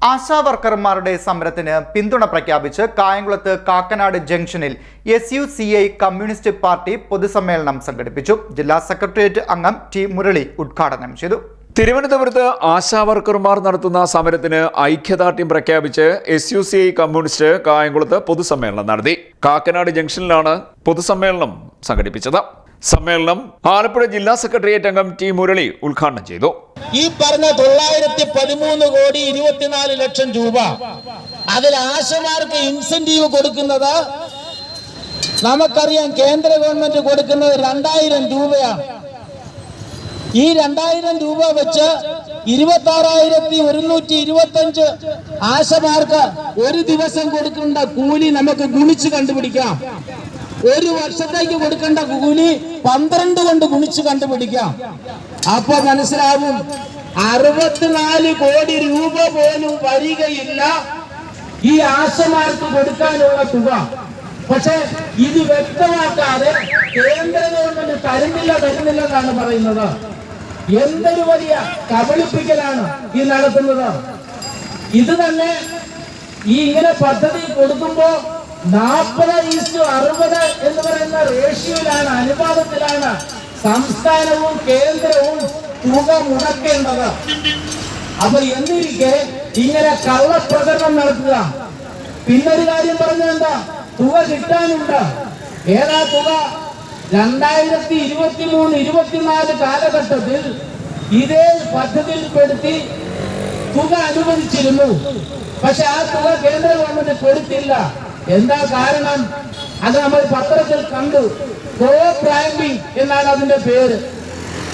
ആശാവർക്കർമാരുടെ സമരത്തിന് പിന്തുണ പ്രഖ്യാപിച്ച് കായംകുളത്ത് കാക്കനാട് ജംഗ്ഷനിൽ SUCI കമ്മ്യൂണിസ്റ്റ് പാർട്ടി പൊതുസമ്മേളനം സംഘടിപ്പിച്ചു. ജില്ലാ സെക്രട്ടേറിയറ്റ് അംഗം ടി മുരളി ഉദ്ഘാടനം ചെയ്തു. തിരുവനന്തപുരത്ത് ആശാവർക്കർമാർ നടത്തുന്ന സമരത്തിന് ഐക്യദാർഢ്യം പ്രഖ്യാപിച്ച് SUCI കമ്മ്യൂണിസ്റ്റ് കായംകുളത്ത് പൊതുസമ്മേളനം നടത്തി. കാക്കനാട് ജംഗ്ഷനിലാണ് പൊതുസമ്മേളനം സംഘടിപ്പിച്ചത്. സമ്മേളനം ആലപ്പുഴ ജില്ലാ സെക്രട്ടേറിയറ്റ് അംഗം ടി മുരളി ഉദ്ഘാടനം ചെയ്തു. ഈ പറഞ്ഞ 913 കോടി 24 ലക്ഷം രൂപ അതിൽ ആശമാർക്ക് ഇൻസെന്റീവ് കൊടുക്കുന്നത് നമുക്കറിയാം. കേന്ദ്ര ഗവൺമെന്റ് കൊടുക്കുന്നത് 2000 രൂപയാണ്. ഈ 2000 രൂപ വെച്ച് 26,125 ആശമാർക്ക് ഒരു ദിവസം കൊടുക്കേണ്ട കൂലി നമുക്ക് ഗുണിച്ച് കണ്ടുപിടിക്കാം. ഒരു വർഷത്തേക്ക് കൊടുക്കേണ്ട കൂലി 12 കൊണ്ട് ഗുണിച്ച് കണ്ടുപിടിക്കാം. അപ്പൊ മനസ്സിലാവും 64 കോടി രൂപ പോലും വരികയില്ല ഈ ആശമാർക്ക് കൊടുക്കാനുള്ള തുക. പക്ഷെ ഇത് വ്യക്തമാക്കാതെ കേന്ദ്ര ഗവൺമെന്റ് തരുന്നില്ലെന്നാണ് പറയുന്നത്. എന്തൊരു വലിയ കബളിപ്പിക്കലാണ് ഈ നടത്തുന്നത്. ഇത് തന്നെ ഈ ഇങ്ങനെ പദ്ധതി കൊടുക്കുമ്പോ 40:60 എന്ന് പറയുന്ന റേഷ്യോയിലാണ്, അനുപാതത്തിലാണ് സംസ്ഥാനവും കേന്ദ്രവും തുക മുടക്കേണ്ടത്. അപ്പൊ എന്നിരിക്കെ ഇങ്ങനെ കള്ളപ്രചരണം നടത്തുക. പിന്നൊരു കാര്യം പറഞ്ഞെന്താ, തുക കിട്ടാനുണ്ട്. ഏതാ തുക? 2023-24 കാലഘട്ടത്തിൽ ഇതേ പദ്ധതിയിൽപ്പെടുത്തി തുക അനുവദിച്ചിരുന്നു. പക്ഷെ ആ തുക കേന്ദ്ര ഗവൺമെന്റ് കൊടുത്തില്ല. എന്താ കാരണം? അത് നമ്മൾ പത്രത്തിൽ കണ്ടു. കോ ബ്രാൻഡിംഗ് എന്നാണ് അതിന്റെ പേര്.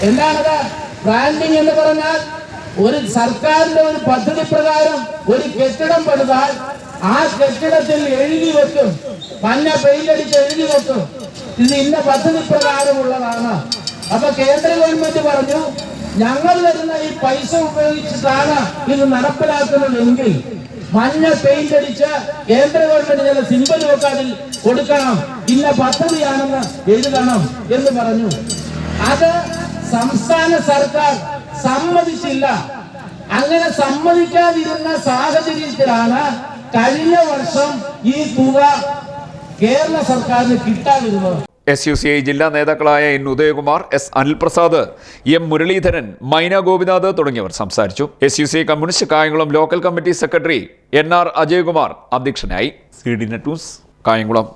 എന്താണത്? ബ്രാൻഡിംഗ് എന്ന് പറഞ്ഞാൽ ഒരു സർക്കാരിന്റെ ഒരു പദ്ധതി പ്രകാരം ഒരു കെട്ടിടം പണിതാൽ ആ കെട്ടിടത്തിൽ എഴുതി വെക്കും, മഞ്ഞ പെയിന്റ് അടിച്ച് എഴുതി വെക്കും, ഇത് ഇന്ന പദ്ധതി പ്രകാരമുള്ളതാണ്. അപ്പൊ കേന്ദ്ര ഗവൺമെന്റ് പറഞ്ഞു, ഞങ്ങൾ വരുന്ന ഈ പൈസ ഉപയോഗിച്ചിട്ടാണ് ഇത് നടപ്പിലാക്കുന്നതെങ്കിൽ മഞ്ഞ പെയിന്റ് അടിച്ച് കേന്ദ്ര ഗവൺമെന്റ് ചില സിംബലൊക്കെ അതിൽ കൊടുക്കണം, ഇന്ന പദ്ധതിയാണെന്ന് എഴുതണം എന്ന് പറഞ്ഞു. അത് സംസ്ഥാന സർക്കാർ സമ്മതിച്ചില്ല. അങ്ങനെ സമ്മതിക്കാതിരുന്ന സാഹചര്യത്തിലാണ് കഴിഞ്ഞ വർഷം ഈ തുക കേരള സർക്കാരിന് കിട്ടാതിരുന്നത്. SUCI ജില്ലാ നേതാക്കളായ N Udayakumar, S Anilprasad, M Muraleedharan, മൈന ഗോപിനാഥ് തുടങ്ങിയവർ സംസാരിച്ചു. SUCI communist Kayamkulam local committee secretary NR Ajayakumar അധ്യക്ഷനായി. CDNet news Kayamkulam.